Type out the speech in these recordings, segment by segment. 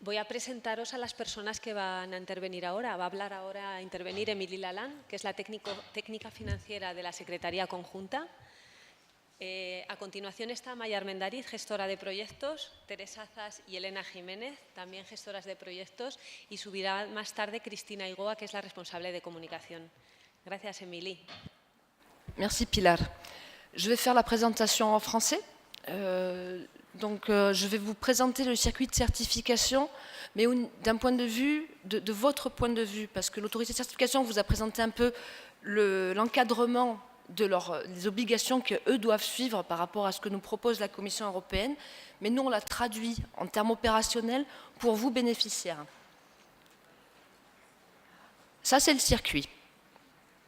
Voy a presentaros a las personas que van a intervenir ahora. Va a hablar ahora, a intervenir Emily Lalán, que es la técnica financiera de la Secretaría Conjunta. A continuación está Maya Armendariz, gestora de proyectos, Teresa Zas y Elena Jiménez, también gestoras de proyectos, y subirá más tarde Cristina Igoa, que es la responsable de comunicación. Gracias, Emily. Merci Pilar. Je vais faire la présentation en français. Je vais vous présenter le circuit de certification, mais d'un point de vue, de votre point de vue, parce que l'autorité de certification vous a présenté un peu l'encadrement des obligations qu'eux doivent suivre par rapport à ce que nous propose la Commission européenne, mais nous on l'a traduit en termes opérationnels pour vous bénéficiaires. Ça c'est le circuit.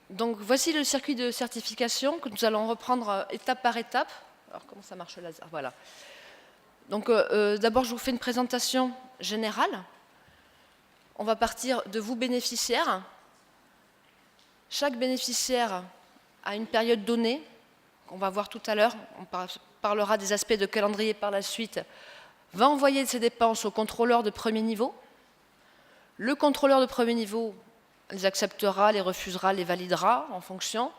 Donc voici le circuit de certification que nous allons reprendre étape par étape. Alors comment ça marche le laser? Voilà. Donc d'abord je vous fais une présentation générale. On va partir de vous bénéficiaires. Chaque bénéficiaire a une période donnée, qu'on va voir tout à l'heure, on parlera des aspects de calendrier par la suite, va envoyer ses dépenses au contrôleur de premier niveau. Le contrôleur de premier niveau les acceptera, les refusera, les validera en fonction.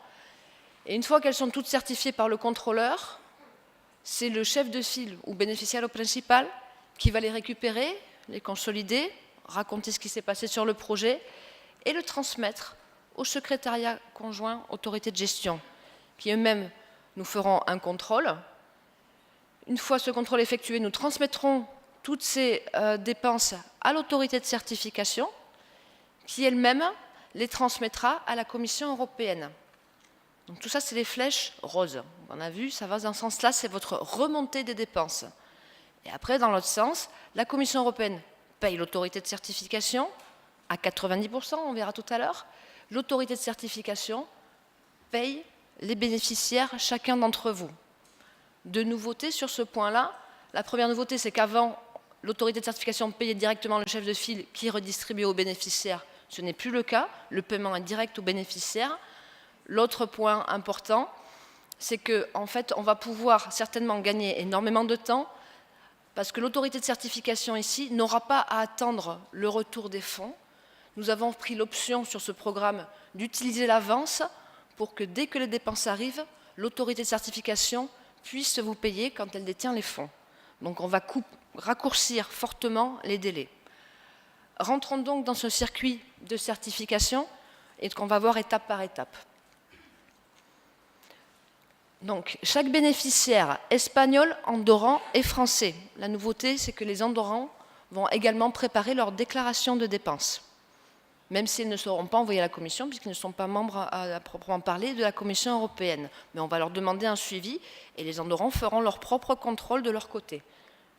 Et une fois qu'elles sont toutes certifiées par le contrôleur, c'est le chef de file ou bénéficiaire principal qui va les récupérer, les consolider, raconter ce qui s'est passé sur le projet et le transmettre au secrétariat conjoint autorité de gestion, qui eux-mêmes nous feront un contrôle. Une fois ce contrôle effectué, nous transmettrons toutes ces dépenses à l'autorité de certification, qui elle-même les transmettra à la Commission européenne. Donc tout ça, c'est les flèches roses. On a vu, ça va dans ce sens-là, c'est votre remontée des dépenses. Et après, dans l'autre sens, la Commission européenne paye l'autorité de certification à 90%, on verra tout à l'heure. L'autorité de certification paye les bénéficiaires, chacun d'entre vous. Deux nouveautés sur ce point-là. La première nouveauté, c'est qu'avant, l'autorité de certification payait directement le chef de file qui redistribuait aux bénéficiaires. Ce n'est plus le cas, le paiement est direct aux bénéficiaires. L'autre point important, c'est qu'en fait, on va pouvoir certainement gagner énormément de temps parce que l'autorité de certification ici n'aura pas à attendre le retour des fonds. Nous avons pris l'option sur ce programme d'utiliser l'avance pour que dès que les dépenses arrivent, l'autorité de certification puisse vous payer quand elle détient les fonds. Donc on va raccourcir fortement les délais. Rentrons donc dans ce circuit de certification et qu'on va voir étape par étape. Donc, chaque bénéficiaire espagnol, andorran et français. La nouveauté, c'est que les andorrans vont également préparer leur déclaration de dépenses, même s'ils ne seront pas envoyés à la Commission, puisqu'ils ne sont pas membres à proprement parler de la Commission européenne. Mais on va leur demander un suivi, et les andorrans feront leur propre contrôle de leur côté.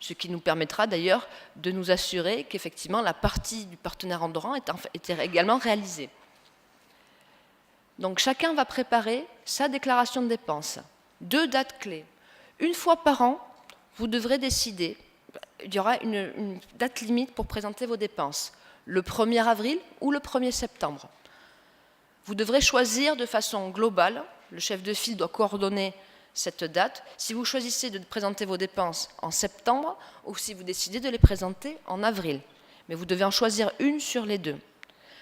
Ce qui nous permettra d'ailleurs de nous assurer qu'effectivement la partie du partenaire andorran était également réalisée. Donc chacun va préparer sa déclaration de dépenses. Deux dates clés. Une fois par an, vous devrez décider, il y aura une date limite pour présenter vos dépenses, le 1er avril ou le 1er septembre. Vous devrez choisir de façon globale, le chef de file doit coordonner cette date, si vous choisissez de présenter vos dépenses en septembre ou si vous décidez de les présenter en avril. Mais vous devez en choisir une sur les deux.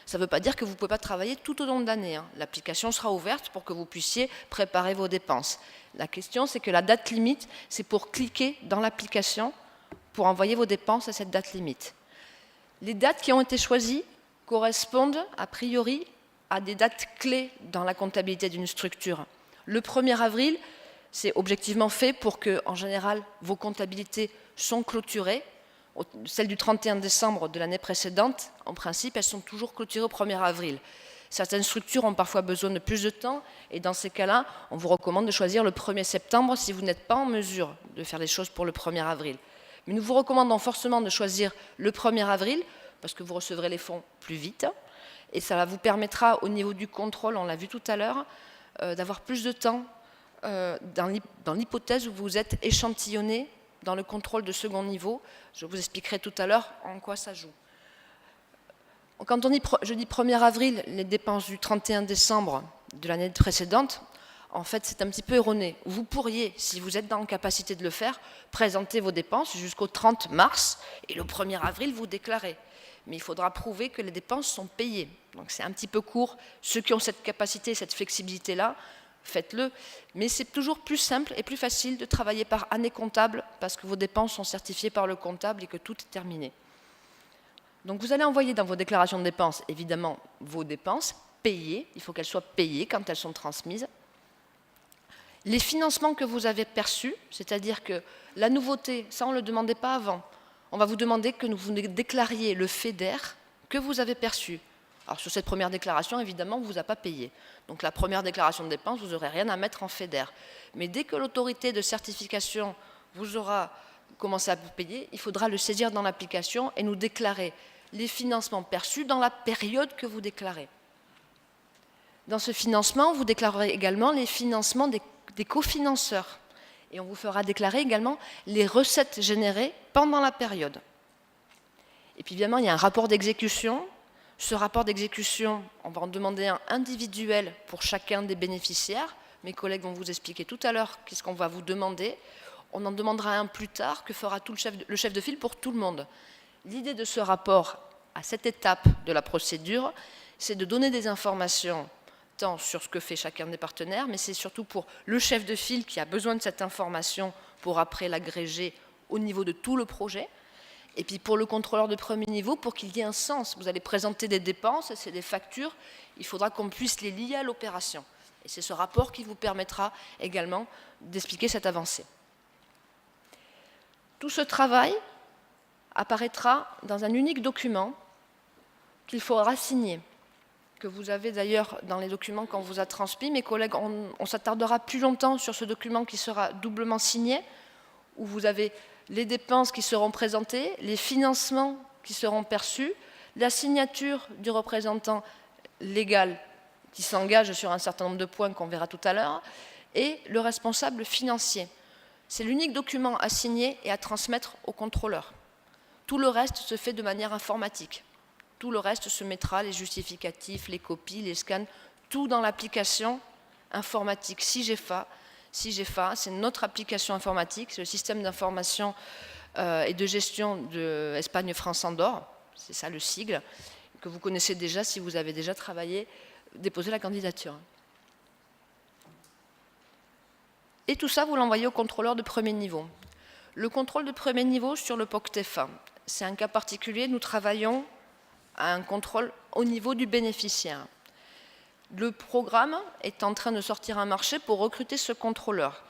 Ça ne veut pas dire que vous ne pouvez pas travailler tout au long de l'année. L'application sera ouverte pour que vous puissiez préparer vos dépenses. La question, c'est que la date limite, c'est pour cliquer dans l'application pour envoyer vos dépenses à cette date limite. Les dates qui ont été choisies correspondent, a priori, à des dates clés dans la comptabilité d'une structure. Le 1er avril, c'est objectivement fait pour que, en général, vos comptabilités sont clôturées. Celles du 31 décembre de l'année précédente, en principe, elles sont toujours clôturées au 1er avril. Certaines structures ont parfois besoin de plus de temps, et dans ces cas-là, on vous recommande de choisir le 1er septembre si vous n'êtes pas en mesure de faire les choses pour le 1er avril. Mais nous vous recommandons forcément de choisir le 1er avril, parce que vous recevrez les fonds plus vite, et ça vous permettra, au niveau du contrôle, on l'a vu tout à l'heure, d'avoir plus de temps dans l'hypothèse où vous êtes échantillonné dans le contrôle de second niveau. Je vous expliquerai tout à l'heure en quoi ça joue. Quand je dis 1er avril, les dépenses du 31 décembre de l'année précédente, en fait, c'est un petit peu erroné. Vous pourriez, si vous êtes dans la capacité de le faire, présenter vos dépenses jusqu'au 30 mars et le 1er avril, vous déclarez. Mais il faudra prouver que les dépenses sont payées. Donc c'est un petit peu court. Ceux qui ont cette capacité, cette flexibilité-là, faites-le. Mais c'est toujours plus simple et plus facile de travailler par année comptable parce que vos dépenses sont certifiées par le comptable et que tout est terminé. Donc vous allez envoyer dans vos déclarations de dépenses, évidemment, vos dépenses payées. Il faut qu'elles soient payées quand elles sont transmises. Les financements que vous avez perçus, c'est-à-dire que la nouveauté, ça on ne le demandait pas avant. On va vous demander que vous déclariez le FEDER que vous avez perçu. Alors sur cette première déclaration, évidemment, on ne vous a pas payé. Donc la première déclaration de dépenses, vous n'aurez rien à mettre en FEDER. Mais dès que l'autorité de certification vous aura commencé à vous payer, il faudra le saisir dans l'application et nous déclarer les financements perçus dans la période que vous déclarez. Dans ce financement, vous déclarerez également les financements des cofinanceurs. Et on vous fera déclarer également les recettes générées pendant la période. Et puis évidemment, il y a un rapport d'exécution. Ce rapport d'exécution, on va en demander un individuel pour chacun des bénéficiaires. Mes collègues vont vous expliquer tout à l'heure qu'est-ce qu'on va vous demander. On en demandera un plus tard que fera le chef de file pour tout le monde. L'idée de ce rapport, à cette étape de la procédure, c'est de donner des informations tant sur ce que fait chacun des partenaires, mais c'est surtout pour le chef de file qui a besoin de cette information pour après l'agréger au niveau de tout le projet, et puis pour le contrôleur de premier niveau, pour qu'il y ait un sens. Vous allez présenter des dépenses, c'est des factures, il faudra qu'on puisse les lier à l'opération. Et c'est ce rapport qui vous permettra également d'expliquer cette avancée. Tout ce travail apparaîtra dans un unique document qu'il faudra signer, que vous avez d'ailleurs dans les documents qu'on vous a transmis. Mes collègues, on s'attardera plus longtemps sur ce document qui sera doublement signé, où vous avez les dépenses qui seront présentées, les financements qui seront perçus, la signature du représentant légal qui s'engage sur un certain nombre de points qu'on verra tout à l'heure, et le responsable financier. C'est l'unique document à signer et à transmettre au contrôleur. Tout le reste se fait de manière informatique. Tout le reste se mettra, les justificatifs, les copies, les scans, tout dans l'application informatique SIGEFA. SIGEFA, c'est notre application informatique, c'est le système d'information et de gestion de Espagne-France-Andorre, c'est ça le sigle, que vous connaissez déjà si vous avez déjà travaillé, déposé la candidature. Et tout ça, vous l'envoyez au contrôleur de premier niveau. Le contrôle de premier niveau sur le POCTEFA, c'est un cas particulier, nous travaillons à un contrôle au niveau du bénéficiaire. Le programme est en train de sortir un marché pour recruter ce contrôleur.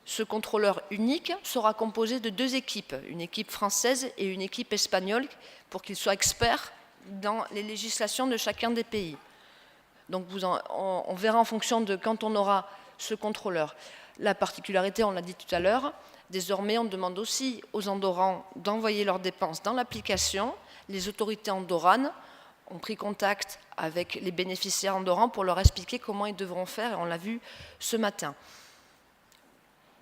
Ce contrôleur unique sera composé de 2 équipes, une équipe française et une équipe espagnole, pour qu'il soit expert dans les législations de chacun des pays. Donc on verra en fonction de quand on aura ce contrôleur. La particularité, on l'a dit tout à l'heure, désormais on demande aussi aux Andorrans d'envoyer leurs dépenses dans l'application. Les autorités andorranes ont pris contact avec les bénéficiaires andorrans pour leur expliquer comment ils devront faire, et on l'a vu ce matin.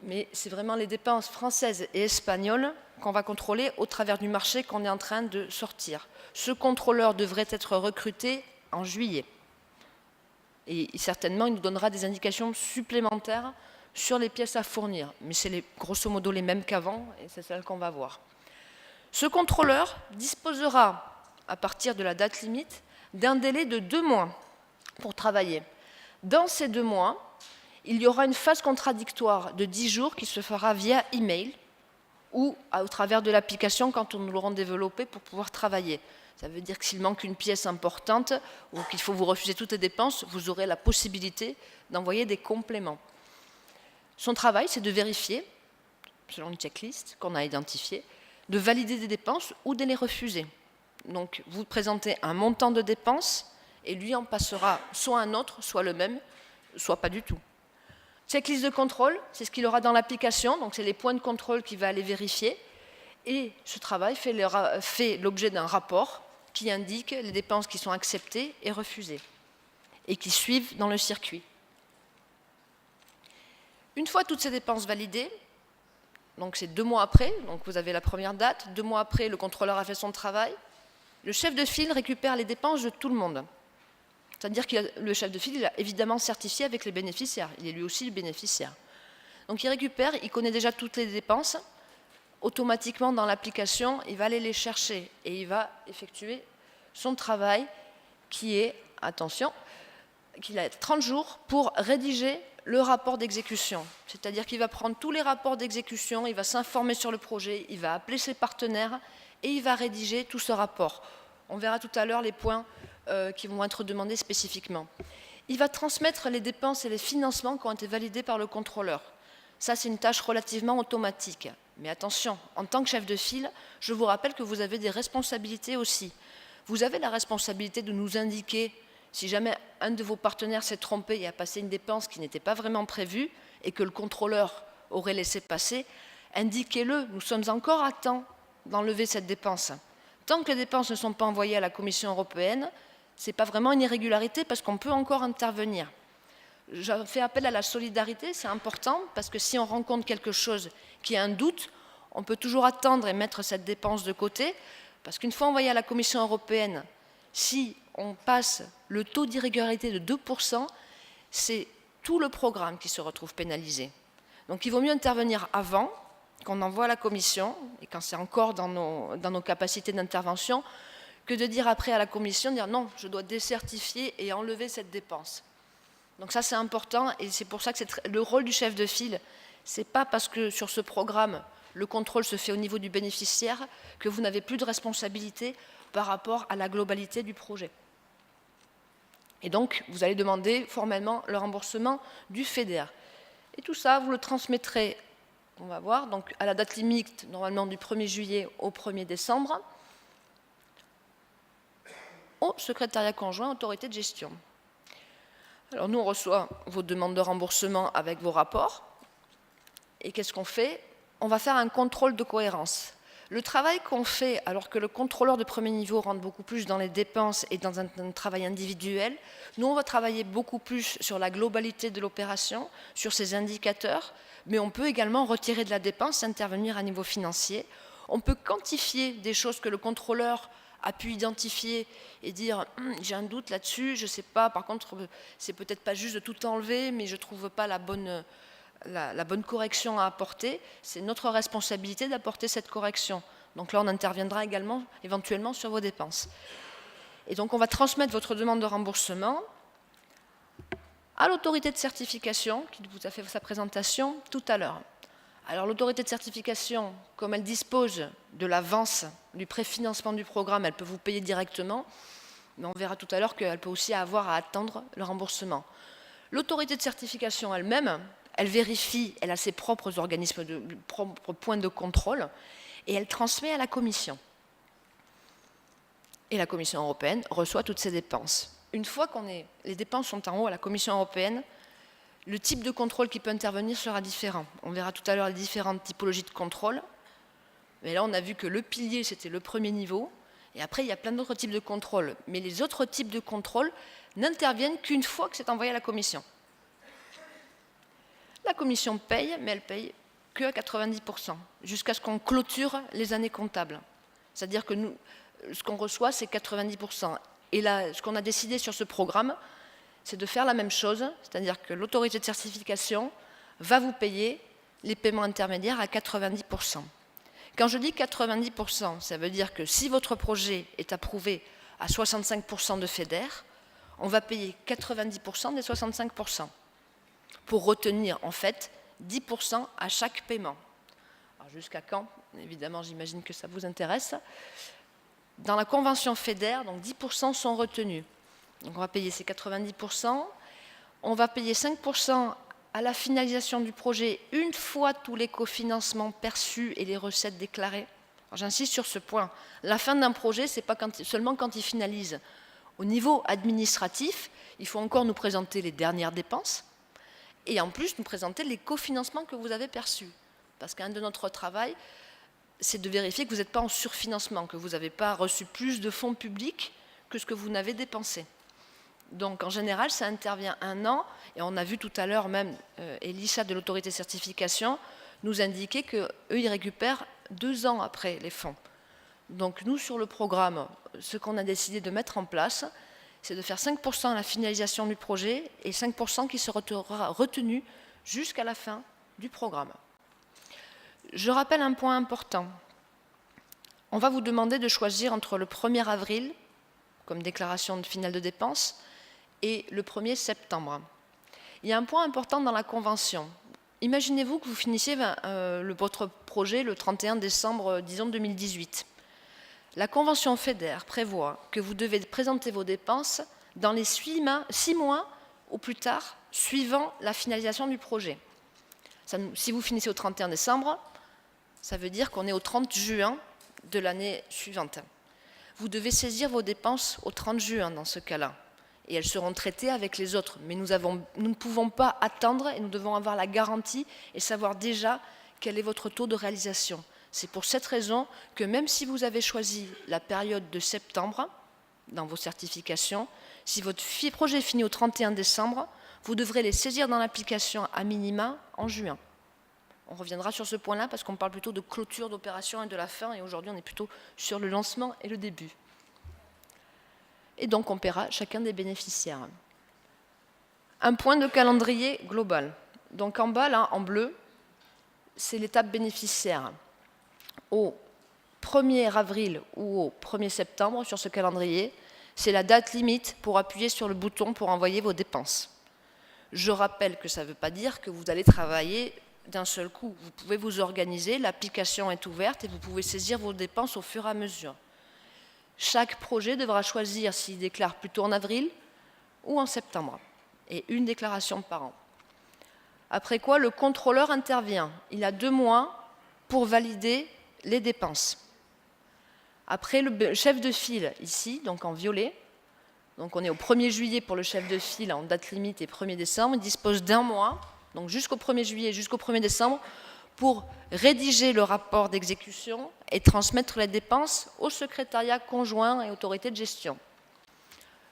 Mais c'est vraiment les dépenses françaises et espagnoles qu'on va contrôler au travers du marché qu'on est en train de sortir. Ce contrôleur devrait être recruté en juillet. Et certainement, il nous donnera des indications supplémentaires sur les pièces à fournir. Mais c'est grosso modo les mêmes qu'avant, et c'est celles qu'on va voir. Ce contrôleur disposera, à partir de la date limite, d'un délai de 2 mois pour travailler. Dans ces 2 mois, il y aura une phase contradictoire de 10 jours qui se fera via email ou au travers de l'application quand nous l'aurons développée pour pouvoir travailler. Ça veut dire que s'il manque une pièce importante ou qu'il faut vous refuser toutes les dépenses, vous aurez la possibilité d'envoyer des compléments. Son travail, c'est de vérifier, selon une checklist qu'on a identifiée, de valider des dépenses ou de les refuser. Donc, vous présentez un montant de dépenses et lui en passera soit un autre, soit le même, soit pas du tout. Checklist de contrôle, c'est ce qu'il aura dans l'application, donc c'est les points de contrôle qu'il va aller vérifier. Et ce travail fait l'objet d'un rapport qui indique les dépenses qui sont acceptées et refusées et qui suivent dans le circuit. Une fois toutes ces dépenses validées, donc c'est 2 mois après, donc vous avez la première date, 2 mois après, le contrôleur a fait son travail, le chef de file récupère les dépenses de tout le monde. C'est-à-dire que le chef de file, il a évidemment certifié avec les bénéficiaires. Il est lui aussi le bénéficiaire. Donc il récupère, il connaît déjà toutes les dépenses. Automatiquement, dans l'application, il va aller les chercher et il va effectuer son travail qui est, attention, qu'il a 30 jours pour rédiger le rapport d'exécution. C'est-à-dire qu'il va prendre tous les rapports d'exécution, il va s'informer sur le projet, il va appeler ses partenaires et il va rédiger tout ce rapport. On verra tout à l'heure les points qui vont être demandés spécifiquement. Il va transmettre les dépenses et les financements qui ont été validés par le contrôleur. Ça, c'est une tâche relativement automatique. Mais attention, en tant que chef de file, je vous rappelle que vous avez des responsabilités aussi. Vous avez la responsabilité de nous indiquer si jamais un de vos partenaires s'est trompé et a passé une dépense qui n'était pas vraiment prévue et que le contrôleur aurait laissé passer, indiquez-le, nous sommes encore à temps d'enlever cette dépense. Tant que les dépenses ne sont pas envoyées à la Commission européenne, ce n'est pas vraiment une irrégularité parce qu'on peut encore intervenir. Je fais appel à la solidarité, c'est important, parce que si on rencontre quelque chose qui a un doute, on peut toujours attendre et mettre cette dépense de côté, parce qu'une fois envoyée à la Commission européenne, si on passe le taux d'irrégularité de 2%, c'est tout le programme qui se retrouve pénalisé. Donc il vaut mieux intervenir avant, qu'on envoie à la Commission, et quand c'est encore dans nos capacités d'intervention, que de dire après à la Commission, dire non, je dois décertifier et enlever cette dépense. Donc ça c'est important, et c'est pour ça que le rôle du chef de file, c'est pas parce que sur ce programme, le contrôle se fait au niveau du bénéficiaire, que vous n'avez plus de responsabilité par rapport à la globalité du projet. Et donc, vous allez demander formellement le remboursement du FEDER. Et tout ça, vous le transmettrez, on va voir, donc à la date limite, normalement du 1er juillet au 1er décembre, au secrétariat conjoint autorité de gestion. Alors nous, on reçoit vos demandes de remboursement avec vos rapports. Et qu'est-ce qu'on fait? On va faire un contrôle de cohérence. Le travail qu'on fait, alors que le contrôleur de premier niveau rentre beaucoup plus dans les dépenses et dans un travail individuel, nous, on va travailler beaucoup plus sur la globalité de l'opération, sur ses indicateurs, mais on peut également retirer de la dépense, intervenir à niveau financier. On peut quantifier des choses que le contrôleur a pu identifier et dire j'ai un doute là-dessus, je ne sais pas, par contre, c'est peut-être pas juste de tout enlever, mais je ne trouve pas la bonne correction à apporter, c'est notre responsabilité d'apporter cette correction. Donc là, on interviendra également, éventuellement, sur vos dépenses. Et donc, on va transmettre votre demande de remboursement à l'autorité de certification, qui vous a fait sa présentation tout à l'heure. Alors, l'autorité de certification, comme elle dispose de l'avance, du préfinancement du programme, elle peut vous payer directement, mais on verra tout à l'heure qu'elle peut aussi avoir à attendre le remboursement. L'autorité de certification elle-même, elle vérifie, elle a ses propres organismes, propres points de contrôle, et elle transmet à la Commission. Et la Commission européenne reçoit toutes ces dépenses. Une fois que les dépenses sont en haut à la Commission européenne, le type de contrôle qui peut intervenir sera différent. On verra tout à l'heure les différentes typologies de contrôle. Mais là, on a vu que le pilier, c'était le premier niveau. Et après, il y a plein d'autres types de contrôle. Mais les autres types de contrôle n'interviennent qu'une fois que c'est envoyé à la Commission. La Commission paye, mais elle paye que à 90%, jusqu'à ce qu'on clôture les années comptables. C'est-à-dire que nous, ce qu'on reçoit, c'est 90%. Et là, ce qu'on a décidé sur ce programme, c'est de faire la même chose, c'est-à-dire que l'autorité de certification va vous payer les paiements intermédiaires à 90%. Quand je dis 90%, ça veut dire que si votre projet est approuvé à 65% de FEDER, on va payer 90% des 65%, pour retenir en fait 10% à chaque paiement. Alors jusqu'à quand? Évidemment, j'imagine que ça vous intéresse. Dans la convention FEDER, donc 10% sont retenus. Donc on va payer ces 90%. On va payer 5% à la finalisation du projet une fois tous les cofinancements perçus et les recettes déclarées. J'insiste sur ce point. La fin d'un projet, ce n'est pas seulement quand il finalise. Au niveau administratif, il faut encore nous présenter les dernières dépenses et en plus nous présenter les cofinancements que vous avez perçus. Parce qu'un de notre travail, c'est de vérifier que vous n'êtes pas en surfinancement, que vous n'avez pas reçu plus de fonds publics que ce que vous n'avez dépensé. Donc en général, ça intervient 1 an, et on a vu tout à l'heure même Elissa de l'autorité de certification nous indiquer qu'eux, ils récupèrent 2 ans après les fonds. Donc nous, sur le programme, ce qu'on a décidé de mettre en place, c'est de faire 5% à la finalisation du projet et 5% qui sera retenu jusqu'à la fin du programme. Je rappelle un point important. On va vous demander de choisir entre le 1er avril, comme déclaration finale de dépenses, et le 1er septembre. Il y a un point important dans la convention. Imaginez-vous que vous finissiez votre projet le 31 décembre, disons 2018. La convention FEDER prévoit que vous devez présenter vos dépenses dans les 6 mois au plus tard, suivant la finalisation du projet. Si vous finissez au 31 décembre, ça veut dire qu'on est au 30 juin de l'année suivante. Vous devez saisir vos dépenses au 30 juin dans ce cas-là. Et elles seront traitées avec les autres. Mais nous ne pouvons pas attendre et nous devons avoir la garantie et savoir déjà quel est votre taux de réalisation. C'est pour cette raison que même si vous avez choisi la période de septembre dans vos certifications, si votre projet finit au 31 décembre, vous devrez les saisir dans l'application à minima en juin. On reviendra sur ce point-là parce qu'on parle plutôt de clôture d'opération et de la fin, et aujourd'hui on est plutôt sur le lancement et le début. Et donc on paiera chacun des bénéficiaires. Un point de calendrier global. Donc en bas, là, en bleu, c'est l'étape bénéficiaire. Au 1er avril ou au 1er septembre, sur ce calendrier, c'est la date limite pour appuyer sur le bouton pour envoyer vos dépenses. Je rappelle que ça ne veut pas dire que vous allez travailler d'un seul coup. Vous pouvez vous organiser, l'application est ouverte et vous pouvez saisir vos dépenses au fur et à mesure. Chaque projet devra choisir s'il déclare plutôt en avril ou en septembre, et une déclaration par an. Après quoi, le contrôleur intervient. Il a 2 mois pour valider les dépenses. Après, le chef de file, ici, donc en violet, donc on est au 1er juillet pour le chef de file en date limite et 1er décembre, il dispose d'1 mois, donc jusqu'au 1er juillet, jusqu'au 1er décembre, pour rédiger le rapport d'exécution et transmettre les dépenses au secrétariat conjoint et autorité de gestion.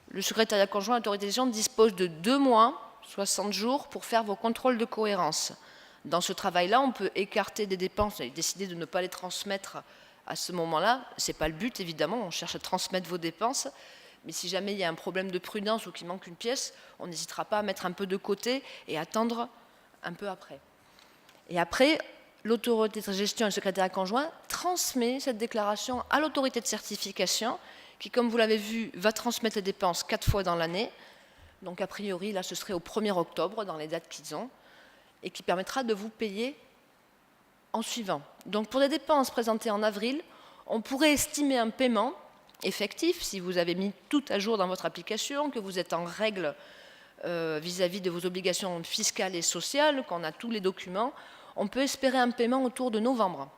Le secrétariat conjoint et autorité de gestion dispose de 2 mois, 60 jours, pour faire vos contrôles de cohérence. Dans ce travail-là, on peut écarter des dépenses et décider de ne pas les transmettre à ce moment-là. Ce n'est pas le but, évidemment, on cherche à transmettre vos dépenses, mais si jamais il y a un problème de prudence ou qu'il manque une pièce, on n'hésitera pas à mettre un peu de côté et attendre un peu après. Et après, l'autorité de gestion et le secrétariat conjoint transmet cette déclaration à l'autorité de certification qui, comme vous l'avez vu, va transmettre les dépenses 4 fois dans l'année. Donc a priori, là, ce serait au 1er octobre, dans les dates qu'ils ont, et qui permettra de vous payer en suivant. Donc pour les dépenses présentées en avril, on pourrait estimer un paiement effectif, si vous avez mis tout à jour dans votre application, que vous êtes en règle vis-à-vis de vos obligations fiscales et sociales, qu'on a tous les documents, on peut espérer un paiement autour de novembre,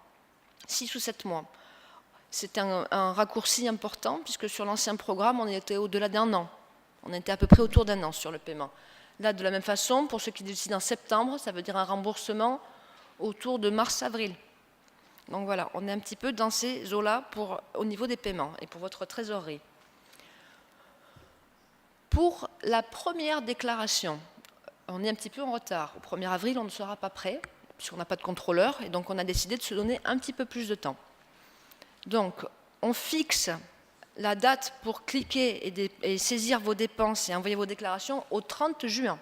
6 ou 7 mois. C'est un raccourci important, puisque sur l'ancien programme, on était au-delà d'1 an. On était à peu près autour d'1 an sur le paiement. Là, de la même façon, pour ceux qui décident en septembre, ça veut dire un remboursement autour de mars-avril. Donc voilà, on est un petit peu dans ces eaux-là au niveau des paiements et pour votre trésorerie. Pour la première déclaration, on est un petit peu en retard. Au 1er avril, on ne sera pas prêt, puisqu'on n'a pas de contrôleur, et donc on a décidé de se donner un petit peu plus de temps. Donc, on fixe la date pour cliquer et saisir vos dépenses et envoyer vos déclarations au 30 juin.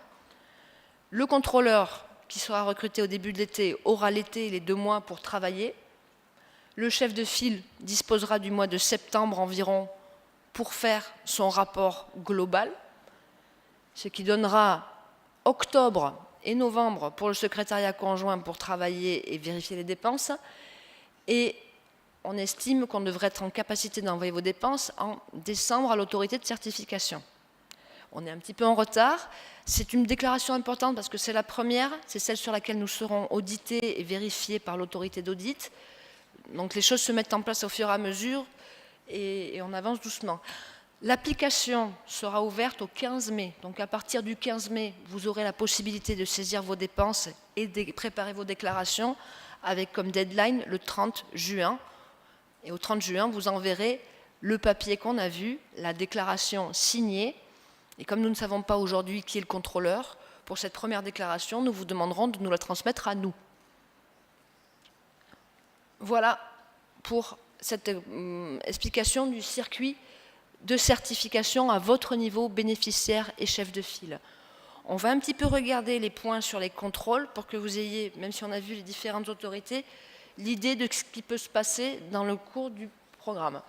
Le contrôleur qui sera recruté au début de l'été aura l'été et les 2 mois pour travailler. Le chef de file disposera du mois de septembre environ pour faire son rapport global, ce qui donnera octobre et novembre pour le secrétariat conjoint pour travailler et vérifier les dépenses. Et on estime qu'on devrait être en capacité d'envoyer vos dépenses en décembre à l'autorité de certification. On est un petit peu en retard. C'est une déclaration importante parce que c'est la première, c'est celle sur laquelle nous serons audités et vérifiés par l'autorité d'audit. Donc les choses se mettent en place au fur et à mesure et on avance doucement. L'application sera ouverte au 15 mai. Donc à partir du 15 mai, vous aurez la possibilité de saisir vos dépenses et de préparer vos déclarations avec comme deadline le 30 juin. Et au 30 juin, vous enverrez le papier qu'on a vu, la déclaration signée. Et comme nous ne savons pas aujourd'hui qui est le contrôleur, pour cette première déclaration, nous vous demanderons de nous la transmettre à nous. Voilà pour cette explication du circuit de certification à votre niveau, bénéficiaire et chef de file. On va un petit peu regarder les points sur les contrôles pour que vous ayez, même si on a vu les différentes autorités, l'idée de ce qui peut se passer dans le cours du programme.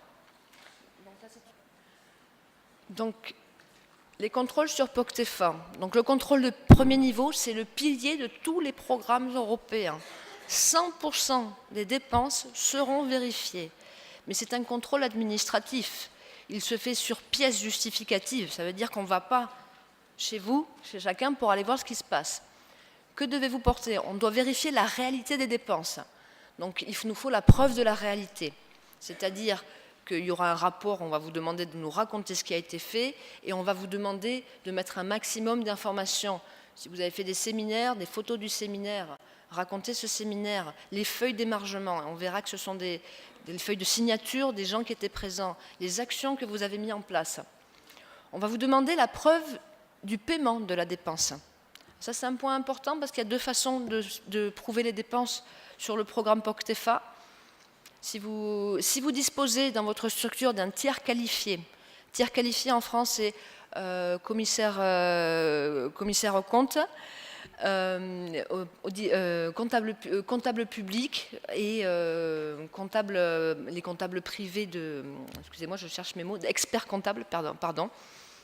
Donc, les contrôles sur POCTEFA. Donc, le contrôle de premier niveau, c'est le pilier de tous les programmes européens. 100% des dépenses seront vérifiées. Mais c'est un contrôle administratif. Il se fait sur pièce justificative. Ça veut dire qu'on ne va pas chez vous, chez chacun, pour aller voir ce qui se passe. Que devez-vous porter? On doit vérifier la réalité des dépenses. Donc, il nous faut la preuve de la réalité. C'est-à-dire qu'il y aura un rapport, on va vous demander de nous raconter ce qui a été fait et on va vous demander de mettre un maximum d'informations. Si vous avez fait des séminaires, des photos du séminaire, racontez ce séminaire, les feuilles d'émargement, on verra que ce sont des feuilles de signature des gens qui étaient présents, les actions que vous avez mises en place. On va vous demander la preuve du paiement de la dépense. Ça, c'est un point important parce qu'il y a deux façons de prouver les dépenses sur le programme POCTEFA. Si vous disposez dans votre structure d'un tiers qualifié en France, c'est commissaire aux comptes, comptable public et les comptables privés excusez-moi, je cherche mes mots, experts comptables, pardon.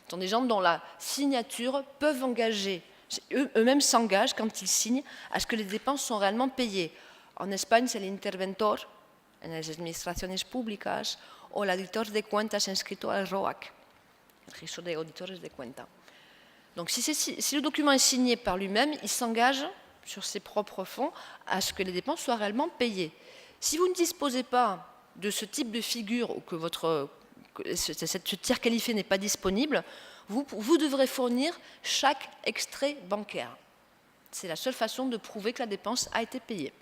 Ce sont des gens dont la signature peuvent engager, eux-mêmes s'engagent quand ils signent à ce que les dépenses sont réellement payées. En Espagne, c'est l'interventor en las administraciones públicas o el auditor de cuentas inscrito al ROAC, el registro de auditores de cuentas. Donc si le document est signé par lui-même, il s'engage sur ses propres fonds à ce que les dépenses soient réellement payées. Si vous ne disposez pas de ce type de figure ou que ce tiers qualifié n'est pas disponible, vous devrez fournir chaque extrait bancaire. C'est la seule façon de prouver que la dépense a été payée.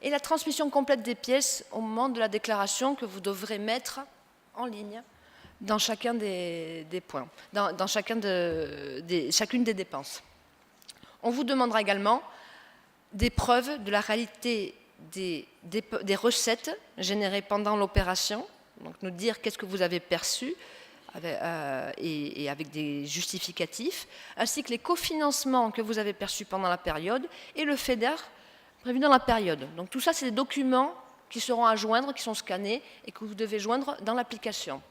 Et la transmission complète des pièces au moment de la déclaration que vous devrez mettre en ligne dans chacun des points, dans chacune des dépenses. On vous demandera également des preuves de la réalité des recettes générées pendant l'opération, donc nous dire qu'est-ce que vous avez perçu et avec des justificatifs, ainsi que les cofinancements que vous avez perçus pendant la période et le FEDER prévu dans la période. Donc tout ça, c'est des documents qui seront à joindre, qui sont scannés et que vous devez joindre dans l'application.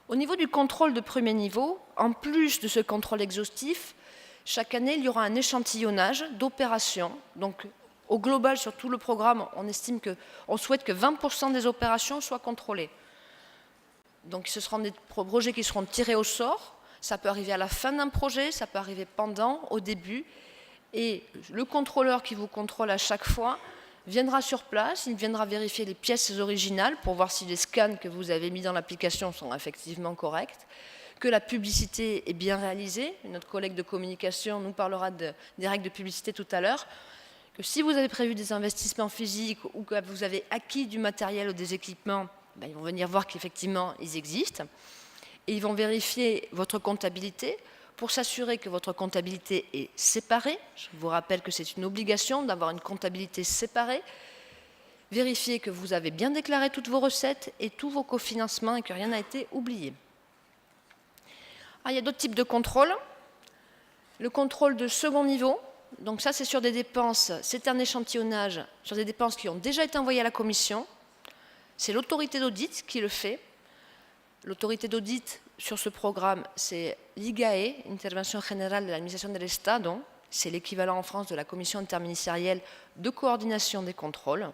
Au niveau du contrôle de premier niveau, en plus de ce contrôle exhaustif, chaque année, il y aura un échantillonnage d'opérations. Donc au global, sur tout le programme, on souhaite que 20% des opérations soient contrôlées. Donc ce seront des projets qui seront tirés au sort. Ça peut arriver à la fin d'un projet, ça peut arriver pendant, au début. Et le contrôleur qui vous contrôle à chaque fois viendra sur place, il viendra vérifier les pièces originales pour voir si les scans que vous avez mis dans l'application sont effectivement corrects, que la publicité est bien réalisée. Notre collègue de communication nous parlera des règles de publicité tout à l'heure, que si vous avez prévu des investissements physiques ou que vous avez acquis du matériel ou des équipements, ils vont venir voir qu'effectivement ils existent. Et ils vont vérifier votre comptabilité, pour s'assurer que votre comptabilité est séparée. Je vous rappelle que c'est une obligation d'avoir une comptabilité séparée. Vérifier que vous avez bien déclaré toutes vos recettes et tous vos cofinancements et que rien n'a été oublié. Il y a d'autres types de contrôles. Le contrôle de second niveau, donc ça c'est sur des dépenses, c'est un échantillonnage sur des dépenses qui ont déjà été envoyées à la commission. C'est l'autorité d'audit qui le fait. L'autorité d'audit sur ce programme, c'est l'IGAE, Intervention Générale de l'Administration de l'Estado. C'est l'équivalent en France de la commission interministérielle de coordination des contrôles.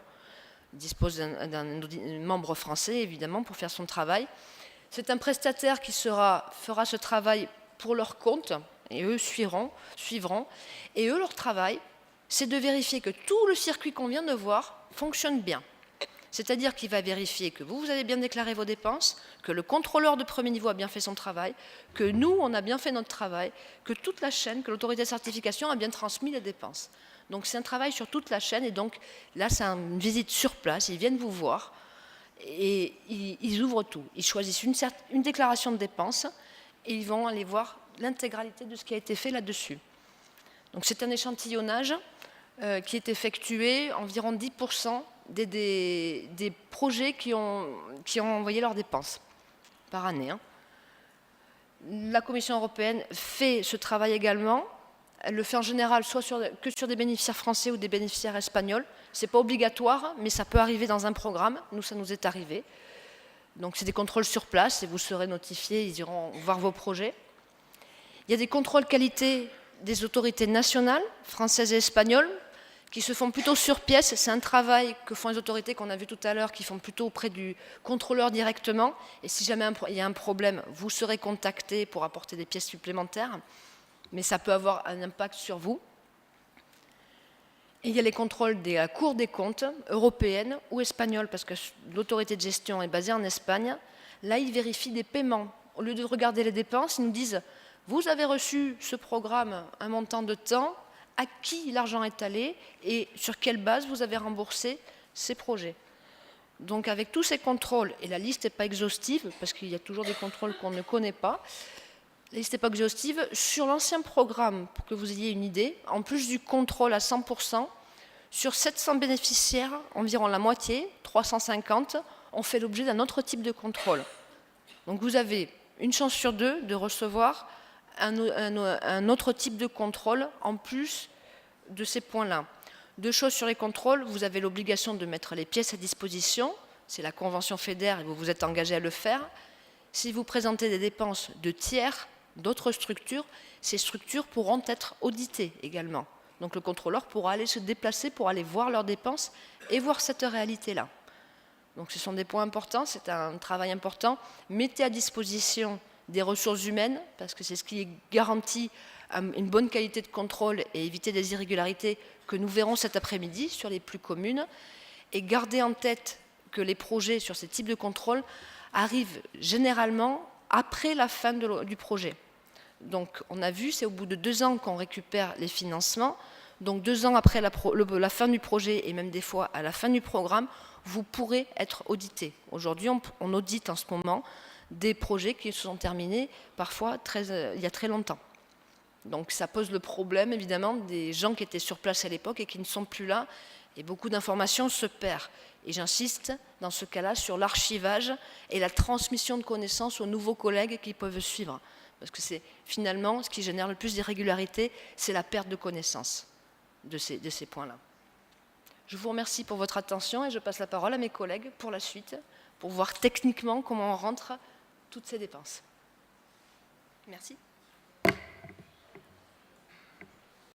Il dispose d'un membre français, évidemment, pour faire son travail. C'est un prestataire qui fera ce travail pour leur compte, et eux suivront. Et eux, leur travail, c'est de vérifier que tout le circuit qu'on vient de voir fonctionne bien. C'est-à-dire qu'il va vérifier que vous avez bien déclaré vos dépenses, que le contrôleur de premier niveau a bien fait son travail, que nous, on a bien fait notre travail, que toute la chaîne, que l'autorité de certification a bien transmis les dépenses. Donc c'est un travail sur toute la chaîne et donc là, c'est une visite sur place, ils viennent vous voir et ils ouvrent tout. Ils choisissent une déclaration de dépenses et ils vont aller voir l'intégralité de ce qui a été fait là-dessus. Donc c'est un échantillonnage qui est effectué environ 10% des projets qui ont envoyé leurs dépenses. par année. La Commission européenne fait ce travail également. Elle le fait en général soit que sur des bénéficiaires français ou des bénéficiaires espagnols. Ce n'est pas obligatoire, mais ça peut arriver dans un programme. Nous, ça nous est arrivé. Donc, c'est des contrôles sur place et vous serez notifiés, ils iront voir vos projets. Il y a des contrôles qualité des autorités nationales, françaises et espagnoles, qui se font plutôt sur pièce. C'est un travail que font les autorités qu'on a vu tout à l'heure, qui font plutôt auprès du contrôleur directement. Et si jamais il y a un problème, vous serez contacté pour apporter des pièces supplémentaires. Mais ça peut avoir un impact sur vous. Et il y a les contrôles de la Cour des comptes européenne ou espagnole, parce que l'autorité de gestion est basée en Espagne. Là, ils vérifient des paiements. Au lieu de regarder les dépenses, ils nous disent « Vous avez reçu ce programme un montant de temps, à qui l'argent est allé et sur quelle base vous avez remboursé ces projets ?» Donc avec tous ces contrôles, et la liste n'est pas exhaustive, parce qu'il y a toujours des contrôles qu'on ne connaît pas, la liste n'est pas exhaustive. Sur l'ancien programme, pour que vous ayez une idée, en plus du contrôle à 100%, sur 700 bénéficiaires, environ la moitié, 350, ont fait l'objet d'un autre type de contrôle. Donc vous avez une chance sur deux de recevoir un autre type de contrôle en plus de ces points-là. Deux choses sur les contrôles, vous avez l'obligation de mettre les pièces à disposition, c'est la convention FEDER et vous vous êtes engagé à le faire. Si vous présentez des dépenses de tiers, d'autres structures, ces structures pourront être auditées également. Donc le contrôleur pourra aller se déplacer pour aller voir leurs dépenses et voir cette réalité-là. Donc ce sont des points importants, c'est un travail important. Mettez à disposition des ressources humaines, parce que c'est ce qui garantit une bonne qualité de contrôle et éviter des irrégularités que nous verrons cet après-midi sur les plus communes. Et gardez en tête que les projets sur ces types de contrôle arrivent généralement après la fin du projet. Donc on a vu, c'est au bout de 2 ans qu'on récupère les financements. Donc 2 ans après la fin du projet et même des fois à la fin du programme, vous pourrez être audité. Aujourd'hui, on audite en ce moment des projets qui se sont terminés parfois il y a très longtemps. Donc ça pose le problème évidemment des gens qui étaient sur place à l'époque et qui ne sont plus là et beaucoup d'informations se perdent. Et j'insiste dans ce cas-là sur l'archivage et la transmission de connaissances aux nouveaux collègues qui peuvent suivre. Parce que c'est finalement ce qui génère le plus d'irrégularités, c'est la perte de connaissances de ces points-là. Je vous remercie pour votre attention et je passe la parole à mes collègues pour la suite, pour voir techniquement comment on rentre toutes ces dépenses. Merci.